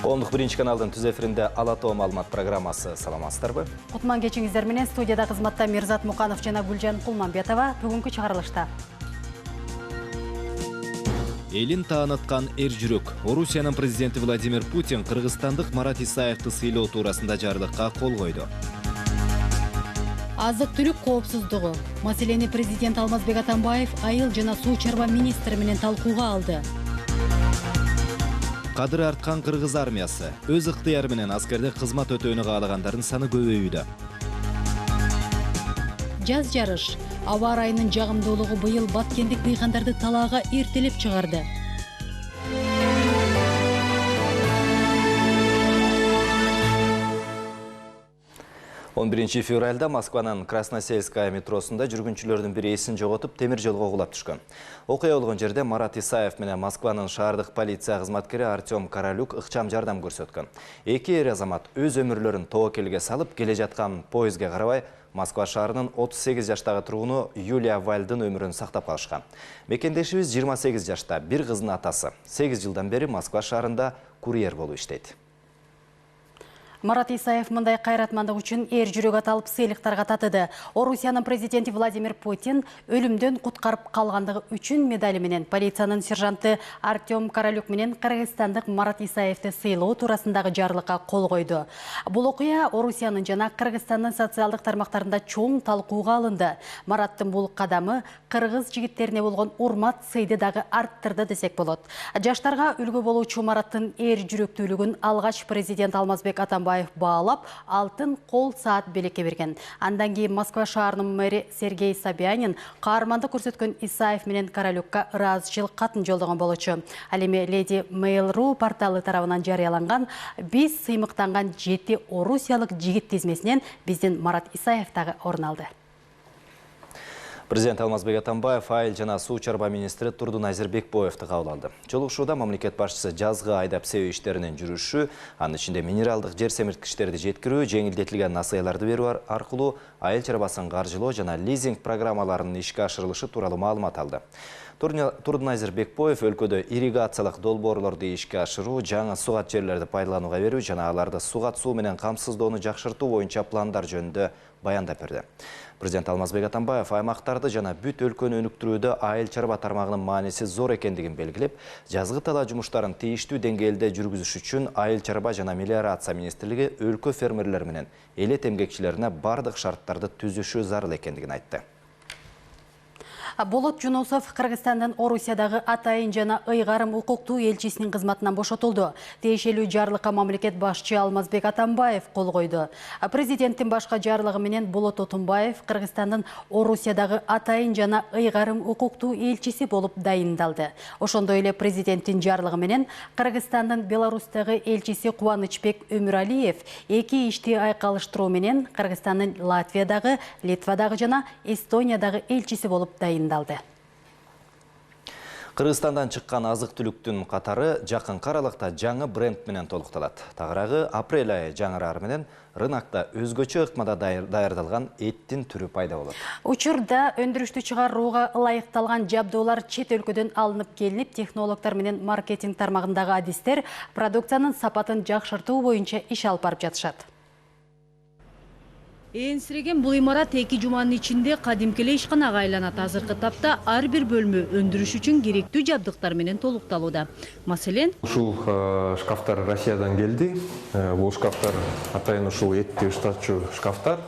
11 каналдын түз эфиринде Алатоо маалымат программасы. Саламатсыздарбы? Кутман кечиңиздер менен студияда кызматта Мирзат Муканов жана Гүлжан Кулманбетова. Бүгүнкү чыгарылышта. Элин тааныткан эр жүрөк. Орусиянын президенти Владимир Путин кыргызстандык Марат Исаевди сыйлоо туурасында жарлыкка кол койду. Азык-түлүк коопсуздугу. Маселени президент Алмазбек Атамбаев айыл жана суу чарба министри менен талкууга алды. Кадыры арткан кыргыз армиясы өз ыктыяры менен аскерде кызмат өтөөнү каалагандардын саны көбөйүүдө. Жаз жарыш. Аба ырайынын жагымдуулугу быйыл баткендик дыйкандарды талаага эртелеп чыгарды. 11 февралда Москванын Красносельская метросунда жүргүнчүлөрдүн бири эсин жоготуп, темир жолго кулап түшкөн. Окуя болгон жерде Марат Исаев менен Москванын шаардык полиция кызматкери Артем Каралюк ыкчам жардам көрсөткөн. Эки эр азамат өз өмүрлөрүн тобокелге салып, келе жаткан поездге карабай, Москва шаарынын 38 жаштагы тургуну Юлия Вальдын өмүрүн сактап калышкан. Мекендешибиз 28 жашта, бир кыздын атасы. 8 жылдан бери Москва шаарында курьер болуп иштейт. Марат Исаев мындай кайратмандык үчүн эр жүрөк аталып сыйлыктарга татыды. Орусиянын президенти Владимир Путин өлүмдөн куткарып калгандыгы үчүн медали менен полициянын сержанты Артем Каралюк менен кыргызстандык Марат Исаевди сыйлоо туурасындагы жарлыкка кол койду. Бул окуя Орусиянын жана Кыргызстандын социалдык тармактарында чоң талкууга алынды. Мараттын бул кадамы кыргыз жигиттерине болгон урмат сыйды дагы арттырды десек болот. Жаштарга үлгү болуучу Мараттын эр жүрөктүүлүгүн алгач президент Алмазбек Атамбаев баалап, алтын кол саат белекке берген. Андан кийин Москва шаарынын мэри Сергей Собянин каармандык көрсөткөн Исаев менен Каралюкка ыраазычылык катын жолдогон болчу. Ал эми Lady Mail.ru порталы тарабынан жарыяланган биз сыймыктанган 7 орусиялык жигит тизмесинен биздин Марат Исаев дагы орун алды. Президент Алмазбек Атамбаев айыл жана суу чарба министри Турдунайзир Бекбоевди кабыл алды. Жолугушууда мамлекет башчысы жазгы айдап себүү иштеринин жүрүшү, анын ичинде минералдык жер семирткичтерди жеткирүү, жеңилдетилген насыяларды берүү аркылуу айыл чарбасын каржылоо жана лизинг программаларынын ишке ашырылышы тууралуу маалымат алды. Турдунайзир Бекбоев өлкөдө ирригациялык долбоорлорду ишке ашыруу, жаңы сугат жерлерди пайдаланууга берүү жана аларды сугат суу менен камсыздоону жакшыртуу боюнча пландар жөнүндө баяндап берди. Президент Алмазбек Атамбаев аймактарды жана бүт өлкөнү өнүктүрүүдө айыл чарба тармагынын мааниси зор экендигин белгилеп, жазгы талаа жумуштарын тийиштүү деңгээлде жүргүзүш үчүн айыл чарба жана мелиорация министрлиги өлкө фермерлери менен элет эмгекчилерине бардык шарттарды түзүшү зарыл экендигин айтты. Болот Жунусов Кыргызстандын Орусиядагы атайын жана ыйгарым укуктуу элчисинин кызматынан бошотулду. Тиешелүү жарлыкка мамлекет башчы Алмазбек Атамбаев кол койду. Президенттин башка жарлыгы менен Болот Отунбаев Кыргызстандын Орусиядагы атайын жана ыйгарым укуктуу элчиси болуп дайындалды. Ошондой эле президенттин жарлыгы менен Кыргызстандын Беларустагы элчиси Кубанычбек Өмүралиев эки ишти айкалыштыруу менен Кыргызстандын Латвиядагы, Литвадагы жана Эстониядагы элчиси болуп дайындалды. Кыргызстандан чыккан азык-түлүктүн катары жакынкы аралыкта жаңы бренд менен толукталат. Тагыраагы апрель айы жаңырары менен рынокто өзгөчө ыкмада даярдалган эттин түрү пайда болот. Учурда өндүрүштү чыгарууга ылайыкталган жабдуулар чет өлкөдөн алынып келинип, технологдор менен маркетинг тармагындагы адистер продукциянын сапатын жакшыртуу боюнча иш алып барып жатышат. Энсиреген бул имарат 2 жуманын ичинде кадимкеле ишканага айланат. Азыркы тапта ар бир бөлмө өндүрүш үчүн керектүү жабдыктар менен толукталууда. Маселен, ушул шкафтар Россиядан келди. Бул шкафтар атайын ушул этти ыстатчу шкафтар.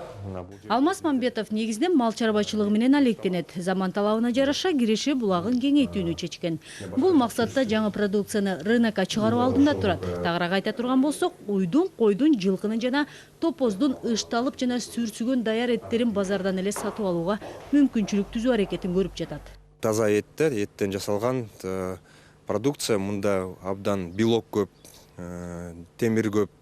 Алмаз Мамбетов негизинен мал чарбачылыгы менен алектенет. Заман талабына жараша киреше булагын кеңейтүүнү чечкен. Бул максатта жаңы продукцияны рынокко чыгаруу алдында турат. Тагыраак айта турган болсок, уйдун, койдун, жылкынын жана топоздун ышталып жана сүрсүгөн даяр эттерин базардан эле сатып алууга мүмкүнчүлүк түзүү аракетин көрүп жатат. Таза эттен жасалган продукция, мында абдан белок көп, темир көп,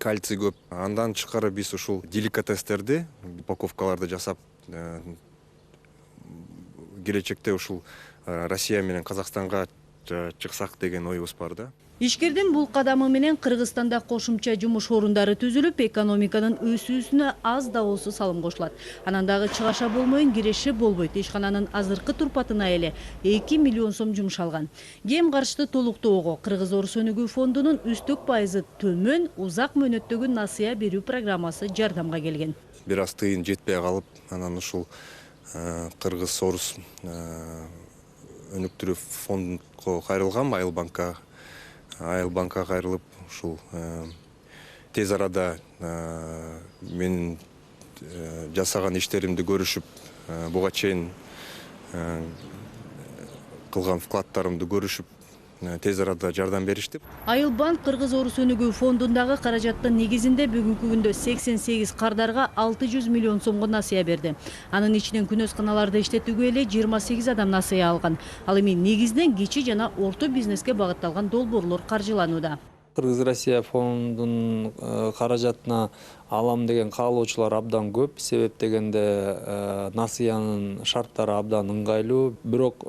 кальций көп. Андан тышкары биз ушул деликатестерди, упаковкаларды жасап, келечекте ушул Россия менен Казакстанга чыксак деген оюбуз бар да. Ишкердин бул кадамы менен Кыргызстанда кошумча жумуш орундары түзүлүп, экономиканын өсүүсүнө аз да болсо салым кошулат. Анан дагы чыгаша болмойн, киреше болбойт. Ишкананын азыркы турпатына эле 2 миллион сом жумшалган. Кем каршты толуктоого Кыргыз Орус өнүгүү фондунун үстүк пайызы төмөн узак мөөнөттөгү насыя берүү программасы жардамга келген. Бир аз тыйын жетпей калып, анан ушул Кыргыз Орус өнүктүрүү фондунга кайрылгам, Айыл банкка кайрылып, ушул тез арада менин жасаган иштеримди көрүшүп, буга чейин кылган вкладтарымды көрүшүп, тез арада жардам беришти. Айыл банк Кыргыз Орус өнүгүү фондундагы каражаттын негизинде бүгүнкү күндө 88 кардарга 600 миллион сомго насыя берди. Анын ичинен күнөсканаларды иштетүүгө эле 28 адам насыя алган. Ал эми негизинен кичи жана орто бизнеске багытталган долбоорлор каржыланууда. Кыргыз-Россия фондунун каражатына алам деген каалоочулар абдан көп. Себеп дегенде насыянын шарттары абдан ыңгайлуу. Бирок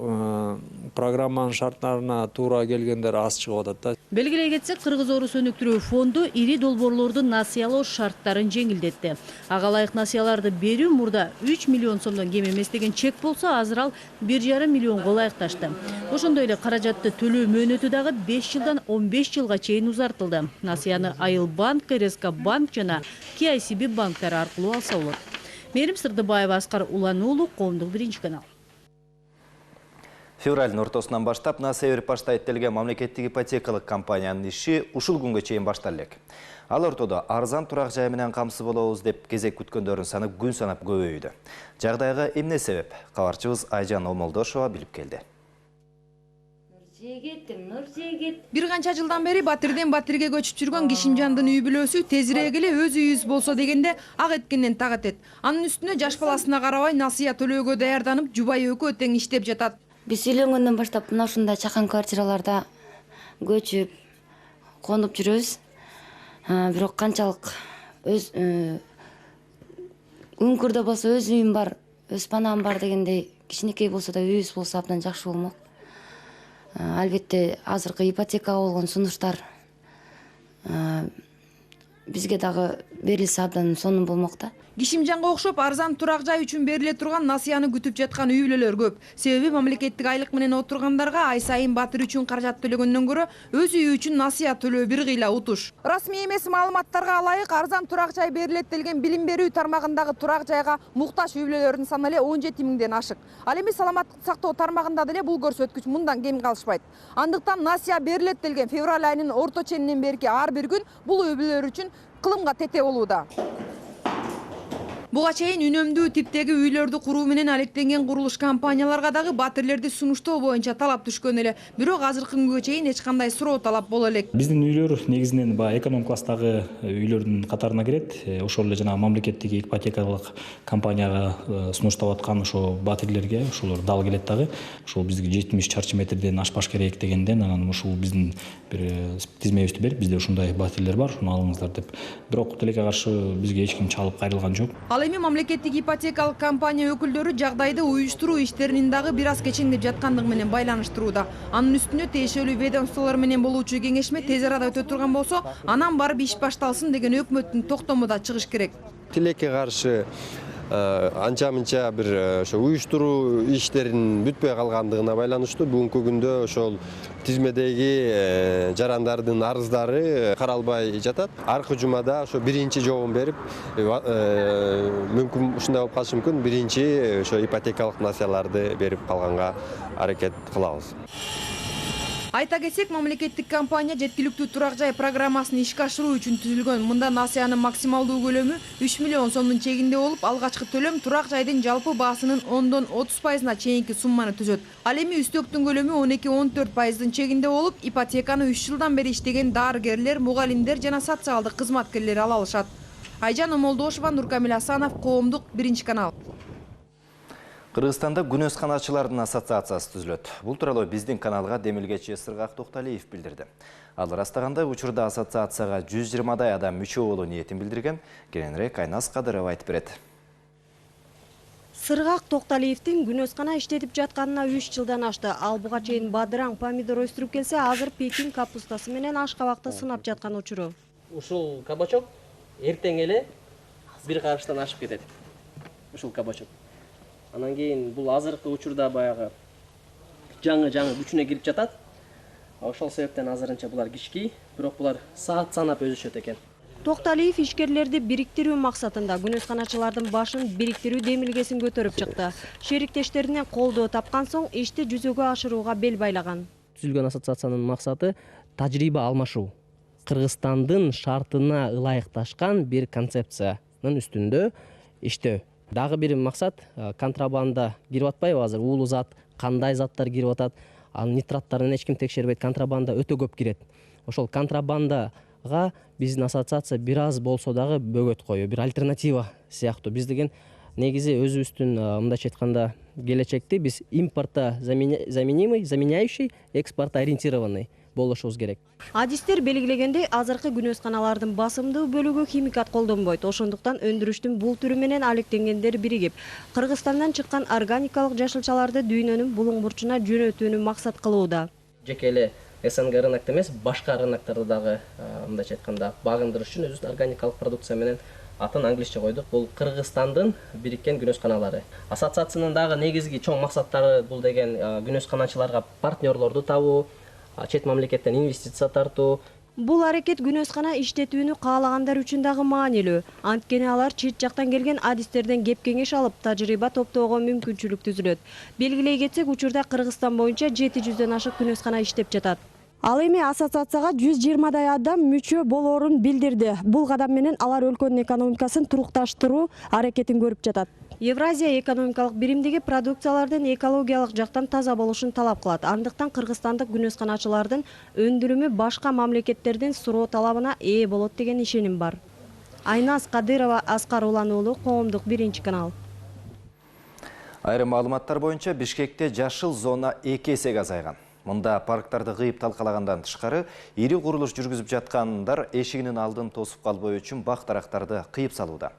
программанын шарттарына туура келгендер аз чыгып атат да. Белгилей кетсек, Кыргыз Орус өнүктүрүү фонду ири долбоорлордун насыялоо шарттарын жеңилдетти. Ага ылайык насыяларды берүү мурда 3 миллион сомдон кем эмес деген чек болсо, азыр ал 1,5 миллионго ылайыкташты. Ошондой эле каражатты төлөө мөөнөтү дагы 5 жылдан 15 жылга чейин узартылды. Насыяны Айыл банк, КРСК банк жана KICB банктары аркылуу алса болот. Мерим Сырдыбаева, Аскар Улануулу, Коомдук биринчи канал. Февралдын ортосунан баштап насыя берип баштайт-делген мамлекеттик ипотекалык компаниянын иши ушул күнгө чейин башталды элек. Ал ортодо арзан турак жай менен камсыз болобуз деп кезек күткөндөрдүн саны күн санап көбөйдү. Жагдайга эмне себеп? Кабарчыбыз Айжан Омолдошова билип келди. Бир канча жылдан бери батирден батирге көчүп жүргөн Кишимжандын үй бүлөсү тезирээк эле өз үйүбүз болсо дегенде ак эткенден так этет. Анын үстүнө жаш баласына карабай насыя төлөөгө даярданып, жубайы экөө тең иштеп жатат. Биз үйлөнгөндөн баштап мына ушундай чакан квартираларда көчүп, конуп жүрөбүз. Бирок канчалык өз үңкүрдө болсо өз үйүм бар, өз панаам бар дегендей, кичинекей болсо да үйүбүз болсо абдан жакшы болмок. Албетте азыркы ипотекага болгон сунуштар бизге дагы берилсе абдан сонун болмок да. Кишимжанга окшоп арзан турак жай үчүн бериле турган насыяны күтүп жаткан үй бүлөлөр көп. Себеби мамлекеттик айлык менен отургандарга ай сайын батир үчүн каражат төлөгөндөн көрө өз үйү үчүн насыя төлөө бир кыйла утуш. Расмий эмес маалыматтарга ылайык арзан турак жай берилет делген билим берүү тармагындагы турак жайга муктаж үй бүлөлөрдүн саны эле 17 миңден ашык. Ал эми саламаттык сактоо тармагында деле бул көрсөткүч мындан кем калышпайт. Андыктан насыя берилет делген февраль айынын орто ченинен берки ар бир күн бул үй бүлөлөр үчүн кылымга тете болууда. Буга чейин үнөмдүү типтеги үйлөрдү куруу менен алектенген курулуш компанияларга дагы батирлерди сунуштоо боюнча талап түшкөн эле. Бирок азыркы күнгө чейин эч кандай суроо талап боло элек. Биздин үйлөр негизинен эконом класстагы үйлөрдүн катарына кирет. Ошол эле жана мамлекеттик ипотекалык компанияга сунуштап аткан ошо батирлерге ошолор дал келет дагы. Ошол бизге 70 чарчы метрден ашпаш керек дегенден анан ушул биздин бир тизмебизди берип, бизде ушундай батирлер бар, шуну алыңыздар деп. Бирок тилекке каршы бизге эч ким чалып кайрылган жок. Ал эми мамлекеттик ипотекалык компания өкүлдөрү жагдайды уюштуруу иштеринин дагы бир аз кечеңдеп жаткандыгы менен байланыштырууда. Анын үстүнө тиешелүү ведомстволор менен болуучу кеңешме тез арада өтө турган болсо, анан барып иш башталсын деген өкмөттүн токтому да чыгыш керек. Тилекке каршы анча-мынча бир ошо уюштуруу иштеринин бүтпөй калгандыгына байланыштуу бүгүнкү күндө ошол тизмедеги жарандардын арыздары каралбай жатат. Аркы жумада ошо биринчи жообун берип, мүмкүн ушундай болуп калышы мүмкүн, биринчи ошо ипотекалык насыяларды берип калганга аракет кылабыз. Айта кетсек, мамлекеттик компания жеткиликтүү турак жай программасын ишке ашыруу үчүн түзүлгөн. Мында насыянын максималдуу көлөмү 3 миллион сомдун чегинде болуп, алгачкы төлөм турак жайдын жалпы баасынын 10-30% чейинки сумманы түзөт. Ал эми үстөктүн көлөмү 12-14% чегинде болуп, ипотеканы 3 жылдан бери иштеген дарыгерлер, мугалимдер жана социалдык кызматкерлер ала алышат. Айжан Омолдошова, Нуркамил Асанов, Коомдук, биринчи канал. Кыргызстанда күнөсканачылардын ассоциациясы түзүлөт. Бул тууралуу биздин каналга демилгечи Сыргак Токталиев билдирди. Ал ырастаганда учурда ассоциацияга 120дай адам мүчө болуу ниетин билдирген. Кененирээк Айназ Кадырова айтып берет. Сыргак Токталиевдин күнөскана иштетип жатканына 3 жылдан ашты. Ал буга чейин бадыраң помидор өстүрүп келсе, азыр пекин капустасы менен ашкабакты сынап жаткан учуру. Ушул кабачок эртең эле бир карыштан ашып кетет. Ушул кабачок. Анан кийин бул азыркы учурда баягы жаңы күчүнө кирип жатат. Ошол себептен азырынча булар кички, бирок булар саат санап өсүшөт экен. Токталиев ишкерлерди бириктирүү максатында күнөсканачылардын башын бириктирүү демилгесин көтөрүп чыкты. Шериктештеринен колдоо тапкан соң ишти жүзөгө ашырууга бел байлаган. Түзүлгөн ассоциациянын максаты тажрыйба алмашуу. Кыргызстандын шартына ылайыкташкан бир концепциянын үстүндө иштөө. Дагы бир максат контрабанда кирип атпайбы азыр? Уулуу зат, кандай заттар кирип атат? Анын нитраттарын эч ким текшербейт, контрабанда өтө көп кирет. Ошол контрабандага биздин ассоциация бир аз болсо дагы бөгөт коюу, бир альтернатива сыяктуу. Биз деген негизи өзүбүздүн мындайча айтканда келечекти биз импорта заменяющий, экспорта ориентированный болушубуз керек. Адистер белгилегендей, азыркы күнөсканалардын басымдуу бөлүгү химикат колдонбойт. Ошондуктан өндүрүштүн бул түрү менен алектенгендер биригип, Кыргызстандан чыккан органикалык жашылчаларды дүйнөнүн булуң бурчуна жөнөтүүнү максат кылууда. Жеке эле СНГ рынокто эмес, башка рыноктарды дагы мындайча айтканда багындырыш үчүн өзүбүздүн органикалык продукция менен атын англисче койдук. Бул Кыргызстандын бириккен күнөсканалары. Ассоциациянын дагы негизги чоң максаттары бул деген күнөсканачыларга партнерлорду табуу, чет мамлекеттен инвестиция тартуу. Бул аракет күнөскана иштетүүнү каалагандар үчүн дагы маанилүү. Анткени алар чет жактан келген адистерден кеп кеңеш алып, тажрыйба топтоого мүмкүнчүлүк түзүлөт. Белгилей кетсек, учурда Кыргызстан боюнча 700дөн ашык күнөскана иштеп жатат. Ал эми ассоциацияга 120дай адам мүчө болоорун билдирди. Бул кадам менен алар өлкөнүн экономикасын турукташтыруу аракетин көрүп жатат. Евразия экономикалык биримдиги продукциялардын экологиялык жактан таза болушун талап кылат. Андыктан кыргызстандык күнөсканачылардын өндүрүмү башка мамлекеттердин суроо талабына ээ болот деген ишеним бар. Айназ Кадырова, Аскар Улан уулу, Коомдук, 1-канал. Айрым маалыматтар боюнча Бишкекте жашыл зона 2 эсеге азайган. Мында парктарды кыйып талкалагандан тышкары, ири курулуш жүргүзүп жаткандар эшигинин алдын тосуп калбоо үчүн бак дарактарды кыйып салууда.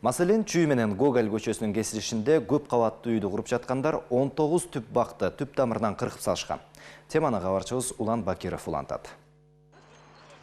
Маселен, Чүй менен Гоголь көчөсүнүн кесилишинде көп кабаттуу үйдү куруп жаткандар 19 түп бакты түп тамырынан кыркып салышкан. Теманы кабарчыбыз Улан Бакиров улантат.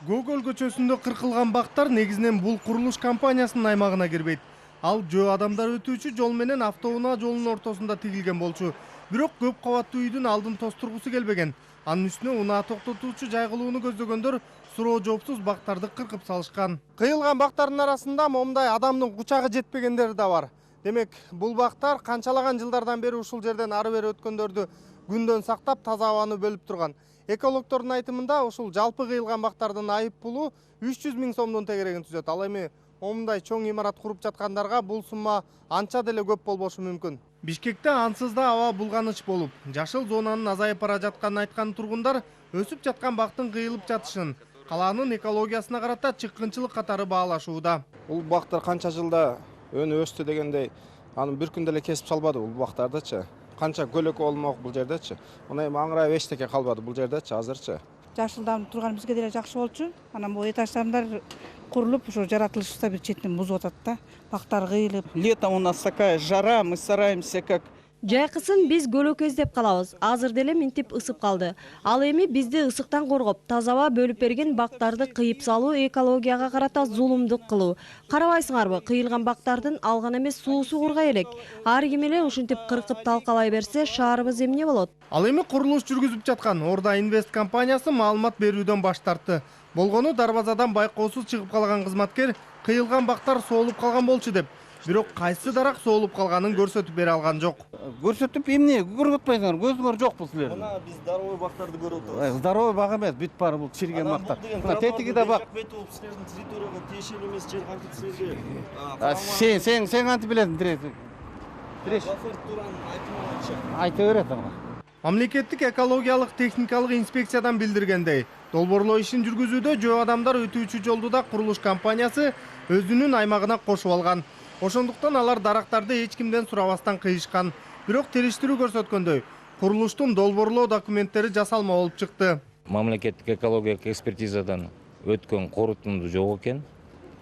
Гоголь көчөсүндө кыркылган бактар негизинен бул курулуш компаниясынын аймагына кирбейт. Ал жөө адамдар өтүүчү жол менен автоунаа жолунун ортосунда тигилген болчу. Бирок көп кабаттуу үйдүн алдын тостургусу келбеген. Анын үстүнө унаа токтотуучу жай кылууну көздөгөндөр суроо жоопсуз бактарды кыркып салышкан. Кыйылган бактардын арасында момундай адамдын кучагы жетпегендери да бар. Демек, бул бактар канчалаган жылдардан бери ушул жерден ары бери өткөндөрдү күндөн сактап, таза абаны бөлүп турган. Экологдордун айтымында ушул жалпы кыйылган бактардын айып пулу 300 000 сомдун тегерегин түзөт. Ал эми момундай чоң имарат куруп жаткандарга бул сумма анча деле көп болбошу мүмкүн. Бишкекте ансыз да аба булганыч болуп, жашыл зонанын азайып бара жатканын айткан тургундар өсүп жаткан бактын кыйылып жатышын калаанын экологиясына карата чыккынчылык катары баалашууда. Бул бактар канча жылда өнү өстү дегендей, аны бир күндө эле кесип салбады бул бактардычы. Канча көлөкө болмок бул жердечи. Мына эми аңырайып эчтеке калбады бул жердечи азырчы. Жашылданып турган бизге деле жакшы болчу. Анан бул этаждар курулуп, ушу жаратылышта бир четин бузуп атат да. Бактар кыйылып. Летом у нас такая жара, мы стараемся как Жайкысын биз көлөкө издеп калабыз. Азыр деле минтип ысып калды. Ал эми бизди ысыктан коргоп, таза аба бөлүп берген бактарды кыйып салуу экологияга карата зулумдук кылуу. Карабайсыңарбы, кыйылган бактардын алган эмес суусу кургай элек. Ар ким эле ушинтип кыркып талкалай берсе, шаарыбыз эмне болот? Ал эми курулуш жүргүзүп жаткан Орда Инвест компаниясы маалымат берүүдөн баш тартты. Болгону дарбазадан байкоосуз чыгып калган кызматкер кыйылган бактар соолуп калган болчу деп. Бирок кайсы дарак соолуп калганын көрсөтүп бере алган жок. Көрсөтүп эмне көрүп атпайсыңар, көзүңөр жокпу силердин? Мына биз здоровый бактарды көрүп атабыз. Здоровый бак эмес, бүт баары бул чирген бактар. Мына тетиги да бак. Силердин территорияга тиешелүү эмес жер кантип силерге? Сен кантип билесиң, Тиреш? Айта берет ана. Мамлекеттик экологиялык техникалык инспекциядан билдиргендей, долбоорлоо ишин жүргүзүүдө жөө адамдар өтүүчү жолду да курулуш компаниясы өзүнүн аймагына кошуп алган. Ошондуктан алар дарактарды эч кимден сурабастан кыйышкан. Бирок териштирүү көрсөткөндөй, курулуштун долбоорлоо документтери жасалма болуп чыкты. Мамлекеттик экологиялык экспертизадан өткөн корутунду жок экен.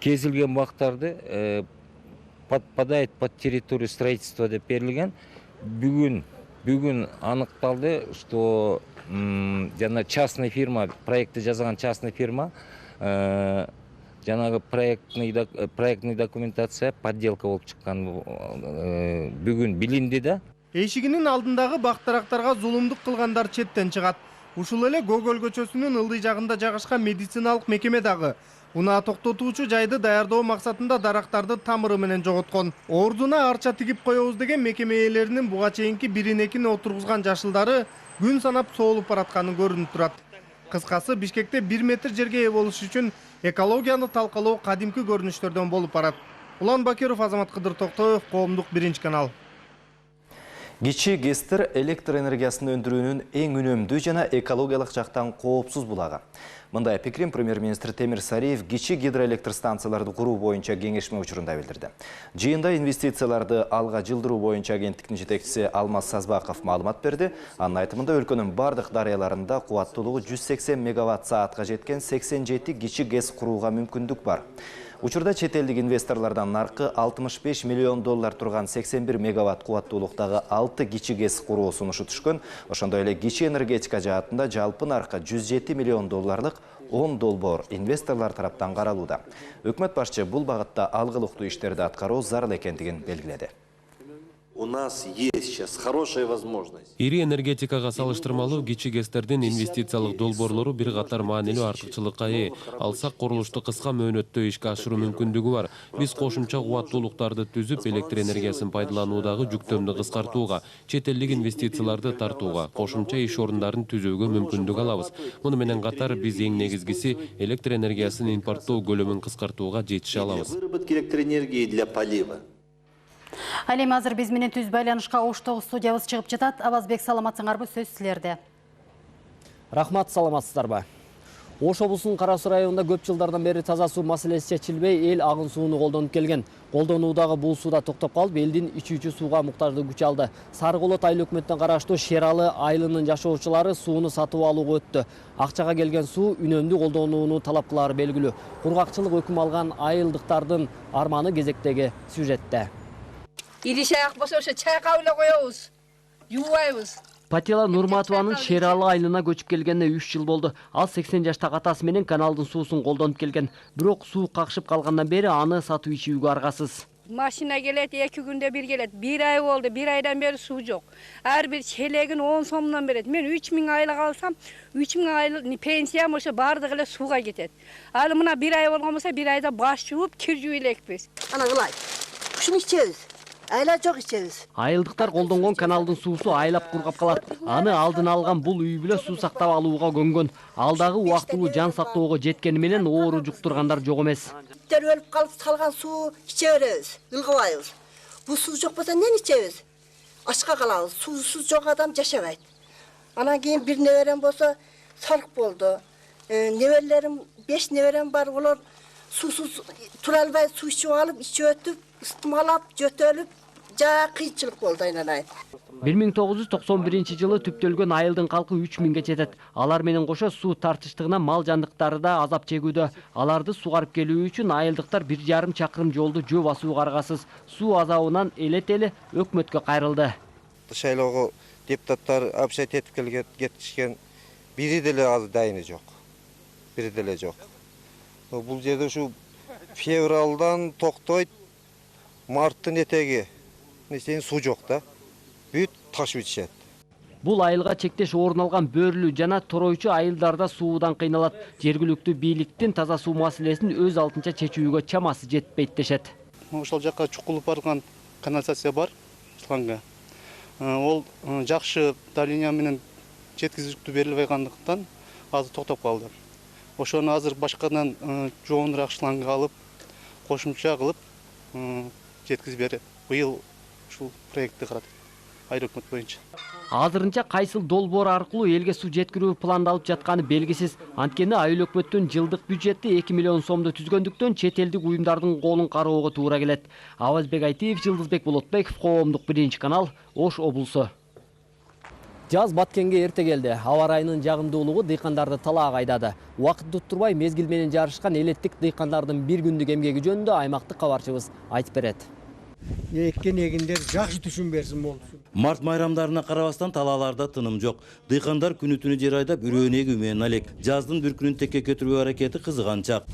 Кесилген бактарды подпадает под территорию строительства деп берілген. Бүгін анықталды, что жана частная фирма, проекты жазған частная фирма, жанагы проектный документация подделка болып шыққан бүгін билинди да. Эшигинин алдындагы бактарактарга зулумдук кылгандар четтен чыгат. Ушул эле Гоголь көчөсүнүн ылдый жагында жайгашкан медициналык мекеме дагы унаа токтотуучу жайды даярдоо максатында дарактарды тамыры менен жоготкон. Ордуна арча тигип коебуз деген мекеме ээлеринин буга чейинки бирин-экини отургузган жашылдары күн санап соолуп баратканы көрүнүп турат. Кыскасы, Бишкекте 1 метр жерге ээ болуш үчүн экологияны талкалоо кадимки көрүнүштөрдөн болуп барат. Улан Бакиров, Азамат Кыдыр Токтоев, Коомдук 1-канал. Кичи ГЭСтер электр энергиясын өндүрүүнүн эң үнөмдүү жана экологиялык жактан коопсуз булагы. Мындай пикирин премьер-министр Темир Сариев кичи гидроэлектр станцияларды куруу боюнча кеңешме учурунда билдирди. Жыйында инвестицияларды алга жылдыруу боюнча агенттиктин жетекчиси Алмаз Сазбаков маалымат берди. Анын айтымында өлкөнүн бардык дарыяларында кубаттуулугу 180 мегаватт саатка жеткен 87 кичи ГЭС курууга мүмкүндүк бар. Учурда чет элдик инвесторлордон наркы $65 миллион турган 81 мегаватт кубаттуулуктагы 6 кичи ГЭС куруу сунушу түшкөн. Ошондой эле кичи энергетика жаатында жалпы наркы $107 миллион 10 долбоор инвесторлор тараптан каралууда. Өкмөт башчы бул багытта алгылыктуу иштерди аткаруу зарыл экендигин белгиледи. У нас есть сейчас хорошая возможность. Ири энергетикага салыштырмалуу кичи ГЭСтердин инвестициялык долбоорлору бир катар маанилүү артыкчылыкка ээ. Алсак курулушту кыска мөөнөттө ишке ашыруу мүмкүндүгү бар. Биз кошумча кубаттуулуктарды түзүп, электр энергиясын пайдалануудагы жүктөмдү кыскартууга, чет элдик инвестицияларды тартууга, кошумча иш орундарын түзүүгө мүмкүндүк алабыз. Муну менен катар биз эң негизгиси электр энергиясын импорттоо көлөмүн кыскартууга жетише алабыз. Выработки электроэнергии для полива. Алем азыр биз менен түз байланышка Оштогу студиябыз чыгып жатат. Абазбек, саламатсыңарбы, сөз силерде. Рахмат, саламатсыздарбы. Ош облусунун Кара Суу районунда көп жылдардан бери таза суу маселеси чечилбей, эл агын сууну колдонуп келген. Колдонуудагы бул сууда токтоп калып, элдин ичүүчү сууга муктаждыгы күч алды. Сары Колот айыл өкмөтүнө караштуу Шералы айылынын жашоочулары сууну сатып алууга өттү. Акчага келген суу үнөмдүү колдонууну талап кылары белгилүү. Кургакчылык өкүм алган айылдыктардын арманы кезектеги сюжетте. Иришаяк болсо ошо чайга эле коебуз. Юубайбыз. Патила Нурматованын Шералы айылына көчүп келгенине 3 жыл болду. Ал 80 жаштагы атасы менен каналдын суусун колдонуп келген. Бирок суу какшып калгандан бери аны сатып ичүүгө аргасыз. Машина келет, 2 күндө бир келет. 1 ай болду, 1 айдан бери суу жок. Ар бир челегин 10 сомдон берет. Мен 3000 айлык алсам, 3000 айлык пенсиям ошо бардыгы эле сууга кетет. Ал мына 1 ай болгон болсо 1 айда баш жууп, кир жууп элекпиз. Ана кылай. Ушуну ичебиз. Айла жок ичебиз. Айылдыктар колдонгон каналдын суусу айлап кургап калат. Аны алдын алган бул үй бүлө суу сактап алууга көнгөн. Алдагы убактылуу жан сактоого жеткени менен оору жуктургандар жок эмес. Иттер өлүп калып салган суу иче беребиз, ылгыбайбыз. Бул суу жок болсо эмне ичебиз? Ачка калабыз. Суусуз жок адам жашабайт. Анан кийин бир неберем болсо салк болду. Неберелерим 5 неберем бар, олар суусуз тура албай суу ичип алып, ичип өтүп, ыстымалап, жөтөлүп, кыйынчылык болду айнанай. 1991-жылы түптөлгөн айылдын калкы 3000ге жетет. Алар менен кошо суу тартыштыгынан мал жандыктары да азап чегүүдө. Аларды сугарып келүү үчүн айылдыктар 1,5 чакырым жолду жөө басууга аргасыз. Суу азабынан эле-теле өкмөткө кайрылды. Шайлоого депутаттар общать этип кетишкен, бири деле азыр дайыны жок. Бири деле жок. Бул жерде ушу февралдан токтойт, марттын этеги несен суу жок да. Бүт ташып ичет. Бул айылга чектеш орун алган Бөрлүү жана Торойчу айылдарда суудан кыйналат. Жергиликтүү бийликтин таза суу маселесин өз алтынча чечүүгө чамасы жетпейт дешет. Ошол жакка чукулуп барган канализация бар, шланга. Ол жакшы давление менен жеткизиктүү берилбей калгандыктан азыр токтоп калды. Ошону азыр башкадан жоонураак шланга алып, кошумча кылып жеткизип берет. Быйыл ушул проектти карадык. Айыл өкмөт боюнча. Азырынча кайсыл долбоор аркылуу элге суу жеткирүү пландалып жатканы белгисиз. Анткени айыл өкмөттүн жылдык бюджети 2 миллион сомду түзгөндүктөн чет элдик уюмдардын колун кароого туура келет. Абазбек Айтиев, Жылдызбек Болотбеков, Коомдук 1-канал, Ош облусу. Жаз баткенге эрте келди. Аба ырайынын жагымдуулугу дыйкандарды талаага айдады. Убакыт туттурбай мезгил менен жарышкан элеттик дыйкандардын бир күндүк эмгеги жөнүндө аймактык кабарчыбыз айтып берет. Ekкен егиндер жакшы түшүн берсин болду. Март майрамдарына карабастан талааларда тыным жок. Дыйкандар күнү-түнү жер айдап үрөөнү эгүү менен алек. Жаздын бир күнүн текке көтүрүү аракети кызыганчак.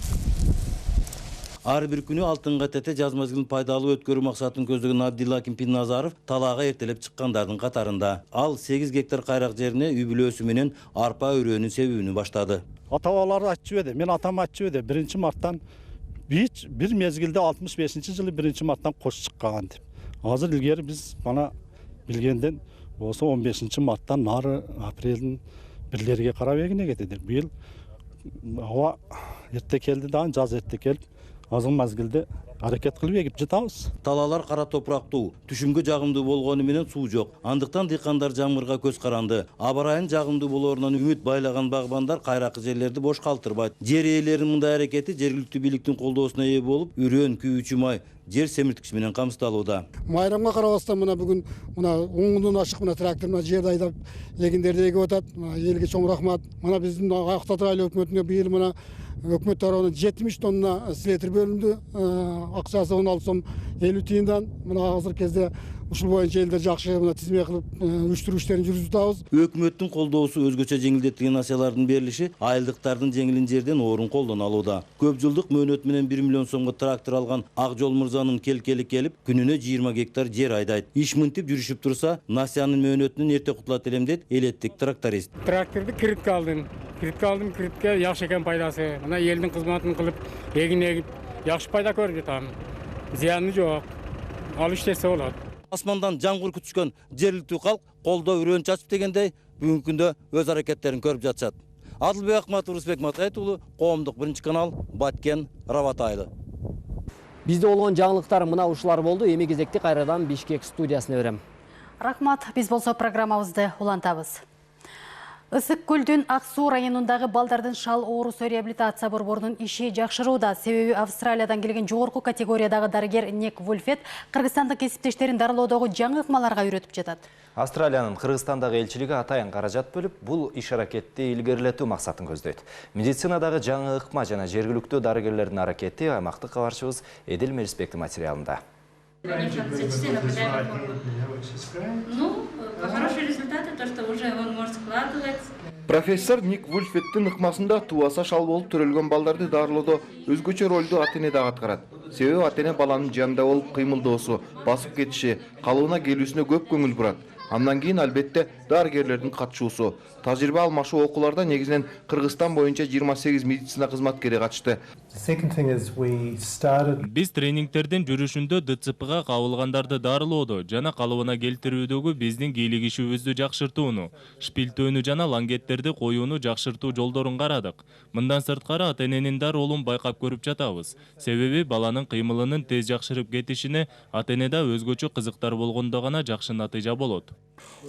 Ар бир күнү алтынга тете жаз мезгилин пайдалуу өткөрүү максатын көздөгөн Абдилла Пинназаров талаага эртелеп чыккандардын катарында. Ал 8 гектар кайрак жерине үй бүлөсү менен арпа өрөөнүн себебин баштады. Ата-бабалар айтчу эди, мен атам айтчу эди, 1-марттан bir mezgilde 65. жылы 1-марттан кош чыккан деп. Азыр илгери биз мана билгенден осы 15 марттан нары апрелдин бирлерге карап эгине кетет. Быйыл аба эрте келди да, жаз эрте келип, азыр мезгилде аракет кылып эгип жатабыз. Талаалар кара топурактуу, түшүмгө жагымдуу болгону менен суу жок. Андыктан дыйкандар жамгырга көз каранды. Аба ырайын жагымдуу болоорунан үмүт байлаган багбандар кайракы жерлерди бош калтырбайт. Жер ээлеринин мындай аракети жергиликтүү бийликтин колдоосуна ээ болуп, үрөөн, күйүүчү май, жер семирткич менен камсыздалууда. Майрамга карабастан мына бүгүн мына оңундан ашык мына трактор мына жерди айдап эгиндерди эгип атат. Мына элге чоң рахмат. Мына биздин Актатыр айыл өкмөтүнө быйыл мына өкмөт тарабынан 70 тонна слетер бөлүндү. Акчасы 16 сом 50 тиындан. Мына азыр кезде ушул боюнча элдер жакшы мына тизме кылып уюштуруу иштерин жүргүзүп атабыз. Өкмөттүн колдоосу өзгөчө жеңилдетилген насыялардын берилиши айылдыктардын жеңилин жерден орун колдоно алууда. Көп жылдык мөөнөт менен 1 миллион сомго трактор алган Акжол Мырзанын келкели келип, күнүнө 20 гектар жер айдайт. Иш мынтип жүрүшүп турса, насыянын мөөнөтүнөн эрте кутулат элем дейт элеттик тракторист. Тракторду кредитке алдым. Кредитке жакшы экен пайдасы. Мына элдин кызматын кылып, эгин эгип, жакшы пайда көрүп жатам. Зыяны жок. Ал иштесе болот. Асмандан жамгыр күтүшкөн жергиликтүү калк колдо үрөөн чачып дегендей бүгүнкү күндө өз аракеттерин көрүп жатышат. Адылбек Акматов, Рысбек Матайт уулу, Коомдук 1-канал, Баткен, Рават айылы. Бизде болгон жаңылыктар мына ушулар болду. Эми кезекти кайрадан Бишкек студиясына берем. Рахмат, биз болсо программабызды улантабыз. Ысык көлдүн Ак Суу районундагы балдардын шал оорусу реабилитация борборунун иши жакшырууда. Себеби Австралиядан келген жогорку категориядагы дарыгер Ник Вульфет кыргызстандык кесиптештерин дарылоодогу жаңы ыкмаларга үйрөтүп жатат. Австралиянын Кыргызстандагы элчилиги атайын каражат бөлүп, бул иш аракетти илгерилетүү максатын көздөйт. Медицинадагы жаңы ыкма жана жергиликтүү дарыгерлердин аракети аймактык кабарчыбыз Эдил Мелисбектин материалында. Хорошие результаты, то, что уже он может складывать. Профессор Ник Вульфеттин ыкмасында туаса шал болуп төрөлгөн балдарды дарылоодо өзгөчө ролду ата-эне дагы аткарат. Себеби ата-эне баланын жанында болуп кыймылдоосу, басып кетиши, калыбына келүүсүнө көп көңүл бурат. Андан кийин албетте дарыгерлердин катышуусу. Тажрыйба алмашуу окууларда негизинен Кыргызстан боюнча 28 медицина кызматкери катышты. Биз тренингтердин жүрүшүндө ДЦПга кабылгандарды дарылоодо жана калыбына келтирүүдөгү биздин кийлигишибизди жакшыртууну, шпилтөөнү жана лангеттерди коюуну жакшыртуу жолдорун карадык. Мындан сырткары ата-эненин да ролун байкап көрүп жатабыз. Себеби баланын кыймылынын тез жакшырып кетишине ата-энеде өзгөчө кызыктар болгондо гана жакшы натыйжа болот.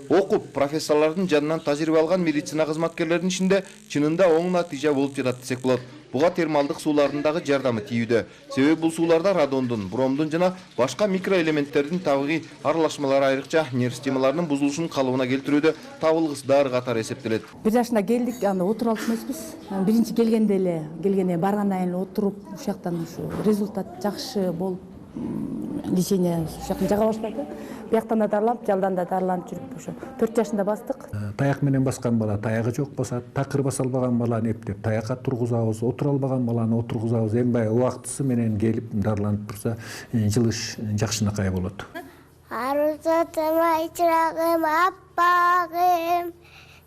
Окуп, профессорлордун жанынан тажрыйба алган медицина кызматкерлеринин ичинде чынында оң натыйжа болуп жатат десек болот. Буга термалдык суулардын дагы жардамы тийүүдө. Себеби бул сууларда радондун, бромдун жана башка микроэлементтердин табигый аралашмалары айрыкча нерв системаларынын бузулушун калыбына келтирүүдө табылгыс дары катары эсептелет. 1 жашына келдик, анда отуруп алып эмеспиз. Биринчи келгенде баргандан кийин отуруп, ушактан ушу результат жакшы болуп, лечение ушактан жага баштады. Бияктан да дарылап, жалдан да дарыланып жүрүп ошо 4 жашында бастык. Таяк менен баскан бала таягы жок басат, такыр баса албаган баланы эптеп таякка тургузабыз, отура албаган баланы отургузабыз. Эми баягы убактысы менен келип дарыланып турса, жылыш жакшынакай болот. Арузатыма чырагым аппагым,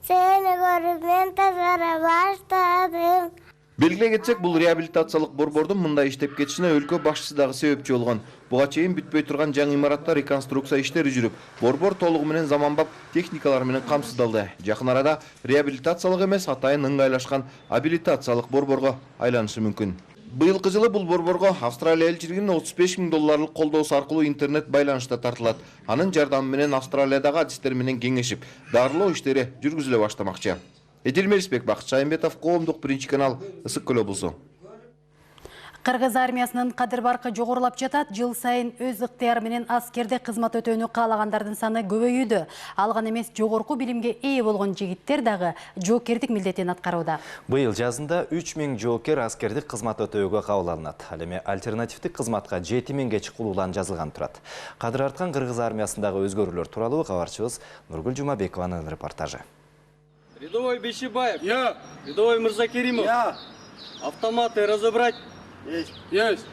сени көрүп мен тазара баштадым. Белгилей кетсек, бул реабилитациялык борбордун мындай иштеп кетишине өлкө башчысы дагы себепчи болгон. Буга чейин бүтпөй турган жаңы имаратта реконструкция иштери жүрүп, борбор толугу менен заманбап техникалар менен камсыздалды. Жакын арада реабилитациялык эмес, атайын ыңгайлашкан абилитациялык борборго айланышы мүмкүн. Быйылкы жылы бул борборго Австралия элчилигинин $35,000 колдоосу аркылуу интернет байланышта тартылат. Анын жардамы менен Австралиядагы адистер менен кеңешип, дарылоо иштери жүргүзүлө баштамакчы. Эдил Мелисбек, Бакыт Шайымбетов, Коомдук 1-канал, Ысык Көл облусу. Кыргыз армиясынын кадыр баркы жогорулап жатат. Жыл сайын өз ыктыяры менен аскерде кызмат өтөөнү каалагандардын саны көбөйүүдө. Алган эмес жогорку билимге ээ болгон жигиттер дагы жоокердик милдетин аткарууда. Быйыл жазында 3000 жоокер аскердик кызмат өтөөгө кабыл алынат. Ал эми альтернативдик кызматка 7000 чыкулуулан жазылган турат. Кадыр арткан кыргыз армиясындагы өзгөрүүлөр тууралуу кабарчыбыз Нургүл Жумабекованын репортажы. Рядовой Бешибаев. Я. Рядовой Мырзакеримов. Я. Автоматы разобрать. Есть.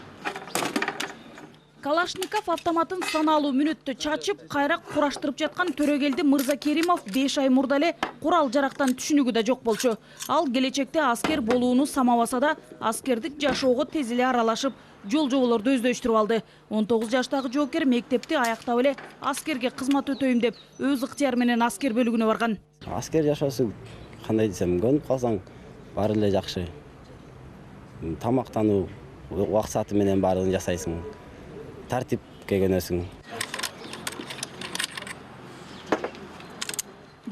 Калашников автоматын саналуу мүнөттө чачып, кайра кураштырып жаткан Төрөгелди Мырзакеримов 5 ай мурда эле курал жарактан түшүнүгү да жок болчу. Ал келечекте аскер болууну самабаса да, аскердик жашоого тез эле аралашып, жол жоболорду өздөштүрүп алды. 19 жаштагы жоокер мектепти аяктап эле аскерге кызмат өтөйм деп, өз ыктыяры менен аскер бөлүгүнө барган. Аскер жашоосу кандай десем, көнүп калсаң баары эле жакшы. Тамактануу убакыт сааты менен баарын жасайсың. Тартипке көнөсүң.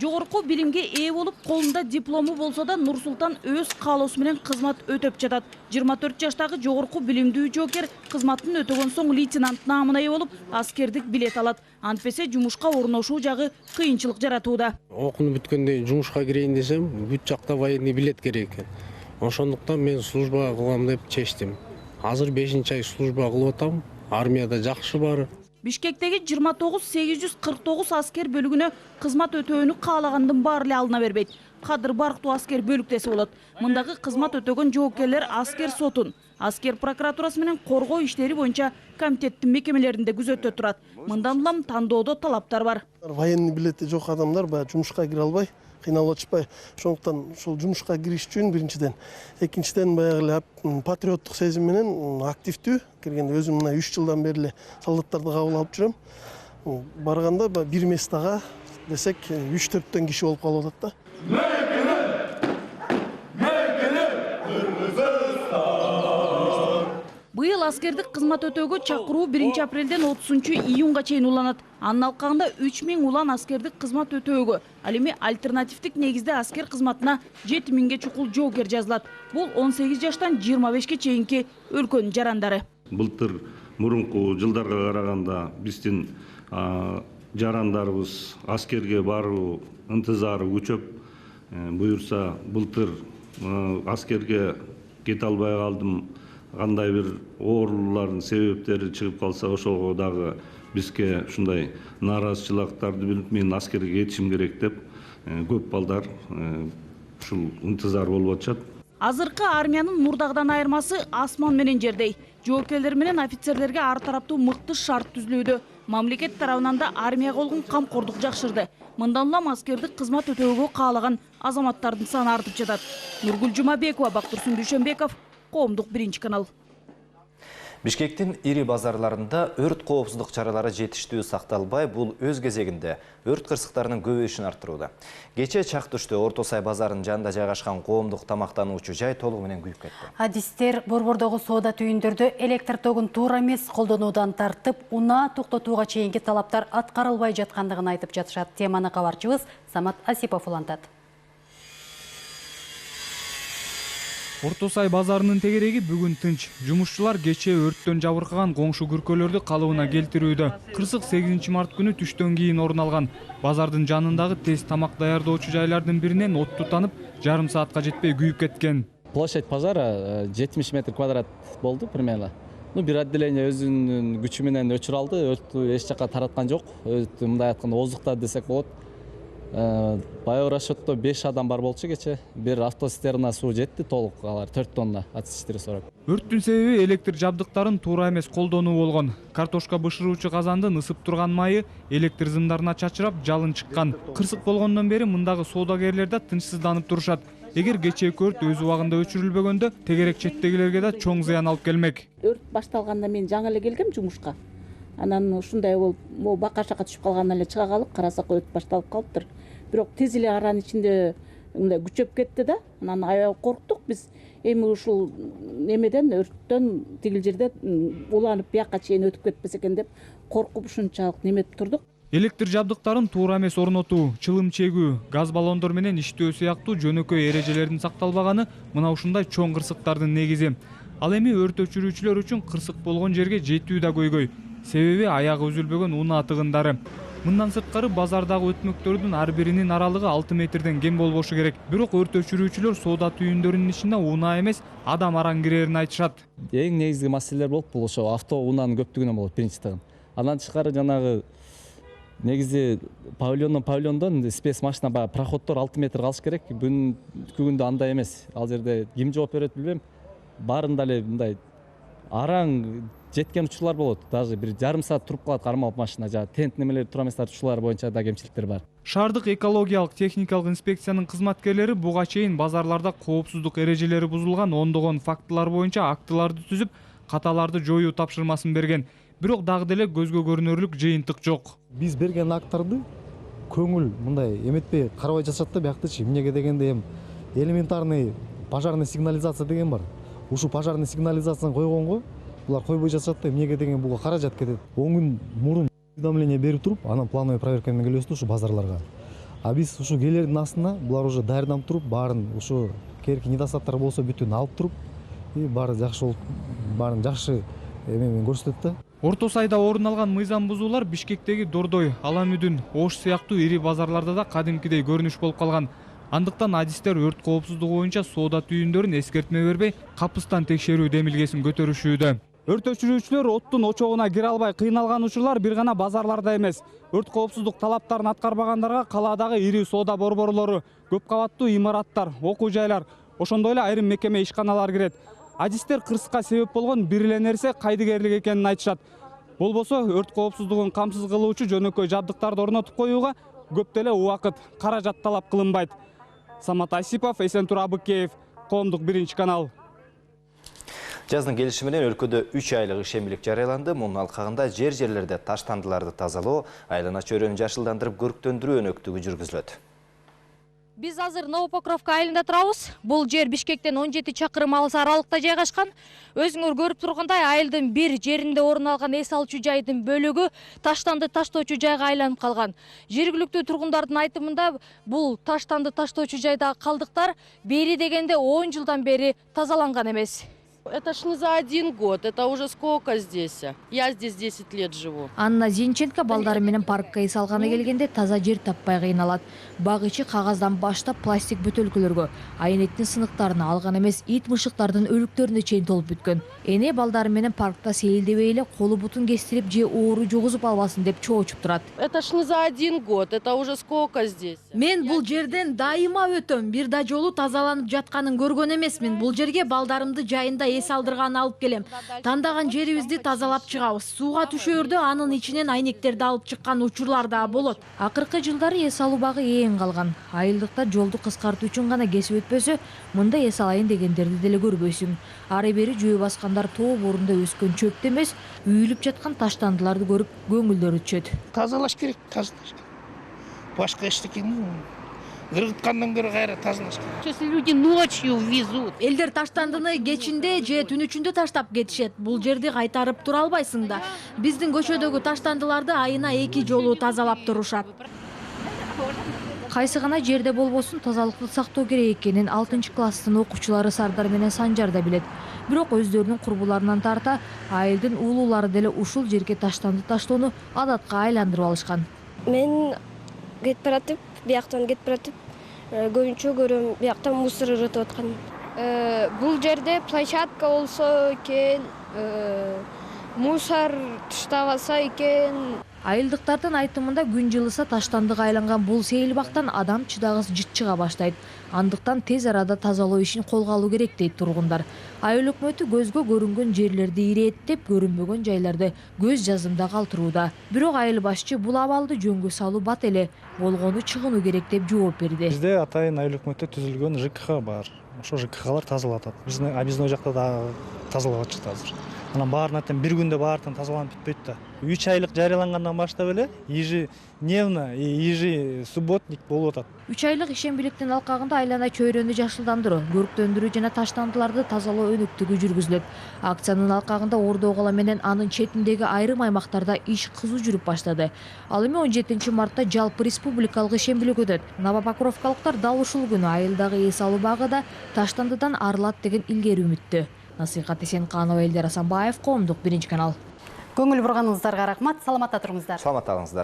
Жогорку билимге ээ болуп, колунда диплому болсо да Нурсултан өз каалоосу менен кызмат өтөп жатат. 24 жаштагы жогорку билимдүү жоокер кызматын өтөгөн соң лейтенант наамына ээ болуп, аскердик билет алат. Антпесе жумушка орношуу жагы кыйынчылык жаратууда. Окууну бүткөндөн жумушка кирейин десем, бүт жакта военный билет керек экен. Ошондуктан мен служба кылам деп чечтим. Азыр 5-ай служба кылып атам. Армияда жакшы бар. Бишкектеги 29849 аскер бөлүгүнө кызмат өтөөнү каалагандын баары эле алына бербейт. Кадыр барктуу аскер бөлүк десе болот. Мындагы кызмат өтөгөн жоокерлер аскер сотун, аскер прокуратурасы менен коргоо иштери боюнча комитеттин мекемелеринде күзөттө турат. Мындан улам тандоодо талаптар бар. Военный билети жок адамдар баягы жумушка кире албай, кыйналып атышпай, ошондуктан ушул жумушка кириш үчүн биринчиден, экинчиден баягы эле патриоттук сезим менен активдүү киргенде өзүм мына 3 жылдан бери эле солдаттарды кабыл алып жүрөм. Барганда бир местага десек 3-4төн киши болуп калып атат да. Быйыл аскердик кызмат өтөөгө чакыруу 1 апрелден 30 июнга чейин уланат. Анын алкагында 3000 улан аскердик кызмат өтөөгө, ал эми альтернативдик негизде аскер кызматына 7000 чукул жоокер жазылат. Бул 18 жаштан 25 чейинки өлкөнүн жарандары. Былтыр мурунку жылдарга караганда биздин жарандарыбыз аскерге баруу ынтызары күчөп, буюрса былтыр аскерге кете албай калдым. Кандай бир оорулардын себептери чыгып калса, ошого дагы бизге ушундай нааразычылыктарды билип, мен аскерге кетишим керек деп көп балдар ушул ынтызар болуп атышат. Азыркы армиянын мурдагыдан айырмасы асман менен жердей. Жоокерлер менен офицерлерге ар тараптуу мыкты шарт түзүлүүдө. Мамлекет тарабынан да армияга болгон камкордук жакшырды. Мындан улам аскердик кызмат өтөөгө каалаган азаматтардын саны артып жатат. Нургүл Жумабекова, Бактурсун Дүйшөнбеков, Коомдук 1 канал. Бишкектин ири базарларында өрт коопсуздук чаралары жетиштүү сакталбай, бул өз кезегинде өрт кырсыктарынын көбөйүшүн арттырууда. Кече Чактүштө Орто Сай базарынын жанында жайгашкан коомдук тамактануучу жай толугу менен күйүп кетти. Адистер борбордогу соода түйүндөрдө электр тогун туура эмес колдонуудан тартып, унаа токтотууга чейинки талаптар аткарылбай жаткандыгын айтып жатышат. Теманы кабарчыбыз Самат Асипов улантат. Орто Сай базарынын тегереги бүгүн тынч. Жумушчулар кече өрттөн жабыркаган коңшу күркөлөрдү калыбына келтирүүдө. Кырсык 8 март күнү түштөн кийин орун алган. Базардын жанындагы тез тамак даярдоочу жайлардын биринен от тутанып, жарым саатка жетпей күйүп кеткен. Площадь базара 70 метр квадрат болду примерно. Бир отделение өзүнүн күчү менен өчүрө алды, өрттү эч жакка тараткан жок. Өрттү мындай айтканда ооздуктады десек болот. Баягы расчетто 5 адам бар болчу кече. Бир автоцистерна суу жетти толук, алар 4 тонна ат-440. Өрттүн себеби электр жабдыктарын туура эмес колдонуу болгон. Картошка бышыруучу казандын ысып турган майы электр зымдарына чачырап, жалын чыккан. Кырсык болгондон бери мындагы соодагерлер да тынчсызданып турушат. Эгер кечээки өрт өз убагында өчүрүлбөгөндө, тегерек четтегилерге да чоң зыян алып келмек. Өрт башталганда мен жаңы эле келгем жумушка. Анан ушундай болуп, могу бакашакка түшүп калгандан эле чыга калып, карасак өрт башталып калыптыр. Бирок тез эле аранын ичинде мындай күчөп кетти да. Анан аябай корктук биз. Эми ушул немеден өрттөн тигил жерде уланып бияка чейин өтүп кетпесе экен деп коркуп ушунчалык немеп турдук. Электр жабдыктарын туура эмес орнотуу, чылым чегүү, газ баллондор менен иштөө сыяктуу жөнөкөй эрежелердин сакталбаганы мына ушундай чоң кырсыктардын негизи. Ал эми өрт өчүрүүчүлөр үчүн кырсык болгон жерге жетүү да көйгөй. Себеби аягы үзүлбөгөн унаа тыгындары. Мындан сырткары базардагы өтмөктөрдүн ар биринин аралыгы 6 метрден кем болбошу керек. Бирок өрт өчүрүүчүлөр соода түйүндөрүнүн ичине унаа эмес, адам араң кирерин айтышат. Эң негизги маселелер болуп бул ошо авто унаанын көптүгүнөн болот биринчи тыгын. Андан тышкары жанагы негизи павильондон спец машина баягы проходдор 6 метр калыш керек. Бүгүнкү күндө андай эмес. Ал жерде ким жооп берет билбейм. Баарында эле мындай араң жеткен учурлар болот. Даже бир жарым саат туруп калат кармалып машина, жана тент немелер тура эмес учурлар боюнча да кемчиликтер бар. Шаардык экологиялык техникалык инспекциянын кызматкерлери буга чейин базарларда коопсуздук эрежелери бузулган ондогон фактылар боюнча актыларды түзүп, каталарды жоюу тапшырмасын берген. Бирок дагы деле көзгө көрүнөрлүк жыйынтык жок. Биз берген акттарды көңүл мындай эметпей карабай жатышат да бияктычы. Эмнеге дегенде эми элементарный пожарный сигнализация деген бар. Ушу пожарный сигнализацияны койгонго булар койбой жатышат да эмнеге деген буга каражат кетет. 10 күн мурун уведомление берип туруп, анан плановый проверка менен келебиз ушу базарларга. А биз ушу келердин астына булар уже даярданып туруп, баарын ушу керки недостаттар болсо бүтүн алып туруп, баары жакшы болуп, баарын жакшы менен көрсөтөт да. Орто сайда орун алган мыйзам бузуулар Бишкектеги Дордой, Аламүдүн, Ош сыяктуу ири базарларда да кадимкидей көрүнүш болуп калган. Андыктан адистер өрт коопсуздугу боюнча соода түйүндөрүн эскертме бербей, капыстан текшерүү демилгесин көтөрүшүүдө. Өрт өчүрүүчүлөр оттун очогуна кире албай кыйналган учурлар бир гана базарларда эмес. Өрт коопсуздук талаптарын аткарбагандарга калаадагы ири соода борборлору, көп кабаттуу имараттар, окуу жайлар, ошондой эле айрым мекеме ишканалар кирет. Адистер кырсыкка себеп болгон бир эле нерсе кайдыгерлик экенин айтышат. Болбосо өрт коопсуздугун камсыз кылуучу жөнөкөй жабдыктарды орнотуп коюуга көп деле убакыт, каражат талап кылынбайт. Самат Асипов, Эсентур Абыкеев, Коомдук 1 канал. Жаздын келиши менен өлкөдө 3 айлык ишембилик жарыяланды. Мунун алкагында жерлерде таштандыларды тазалоо, айлана чөйрөнү жашылдандырып көрктөндүрүү өнөктүгү жүргүзүлөт. Биз азыр Новопокровка айылында турабыз. Бул жер Бишкектен 17 чакырым алыс аралыкта жайгашкан. Өзүңөр көрүп тургандай, айылдын бир жеринде орун алган эс алчу жайдын бөлүгү таштанды таштоочу жайга айланып калган. Жергиликтүү тургундардын айтымында, бул таштанды таштоочу жайдагы калдыктар бери дегенде 10 жылдан бери тазаланган эмес. Это ж не за 1 год, это уже сколько здесь? Я здесь 10 лет живу. Анна Зинченко балдары менен паркка эс алганы келгенде таза жер таппай кыйналат. Бак ичи кагаздан баштап пластик бөтөлкөлөргө, айнектин сыныктарына алган эмес, ит мышыктардын өлүктөрүнө чейин толуп бүткөн. Эне балдары менен паркта сейилдебей эле колу бутун кестирип же оору жугузуп албасын деп чоочуп турат. Это ж не за 1 год, это уже сколько здесь? Мен бул жерден дайыма өтөм, бир да жолу тазаланып жатканын көргөн эмесмин. Бул жерге балдарымды жайында эс алдырган алып келем. Тандаган жерибизди тазалап чыгабыз. Сууга түшөөрдө анын ичинен айнектерди алып чыккан учурлар да болот. Акыркы жылдары эс алуу багы эң калган. Айылдыкта жолду кыскартуу үчүн гана кесип өтпөсө, мында эс алайын дегендерди деле көрбөйсүң. Ары бери жөө баскандар тоо борунда өскөн чөптү эмес, үйүлүп жаткан таштандыларды көрүп көңүлдөрү түшөт. Тазалаш керек, тазалаш. Башка эчтекени ыргыткандан көрө кайра тазалаш керек. Если люди ночью везут. Элдер таштандыны кечинде же түн ичинде таштап кетишет. Бул жерди кайтарып тура албайсың да. Биздин көчөдөгү таштандыларды айына 2 жолу тазалап турушат. Кайсы гана жерде болбосун тазалыкты сактоо керек экенин 6-класстын окуучулары Сардар менен Санжар да билет. Бирок өздөрүнүн курбуларынан тарта айылдын уулуулары деле ушул жерге таштанды таштоону адатка айландырып алышкан. Мен кетип баратып, бияктан кетип баратып, көбүнчө көрөм бияктан мусор ырытып аткан. Бул жерде площадка болсо экен, мусор таштабаса экен. Айылдыктардын айтымында күн жылыса таштандыга айланган бул сейилбактан адам чыдагыс жыт чыга баштайт. Андыктан тез арада тазалоо ишин колго алуу керек дейт тургундар. Айыл өкмөтү көзгө көрүнгөн жерлерди ирээттеп, көрүнбөгөн жайларды көз жазымда калтырууда. Бирок айыл башчы бул абалды жөнгө салуу бат эле, болгону чыгынуу керек деп жооп берди. Бизде атайын айыл өкмөттө түзүлгөн ЖКХ бар. Ошо ЖКХлар тазалап атат. Биздин жакта да тазалап атышат азыр. Анан баарына тең бир күндө баардыгын тазаланып бүтпөйт да. 3 айлык жарыялангандан баштап эле ежедневно и ежесубботник болуп атат. 3 айлык ишембиликтин алкагында айлана чөйрөнү жашылдандыруу, көрктөндүрүү жана таштандыларды тазалоо өнөктүгү жүргүзүлөт. Акциянын алкагында Ордо кала менен анын четиндеги айрым аймактарда иш кызуу жүрүп баштады. Ал эми 17 мартта жалпы республикалык ишембилик өтөт. Новопокровкалыктар дал ушул күнү айылдагы эс алуу багы да таштандыдан арылат деген илгери үмүттө. Насыйхат Эсенканова, Элдер Асанбаев, Коомдук 1 канал. Көңіл бұрғаныңыздарга рахмат, саламатта тұрыңыздар. Саламатта қалыңыздар.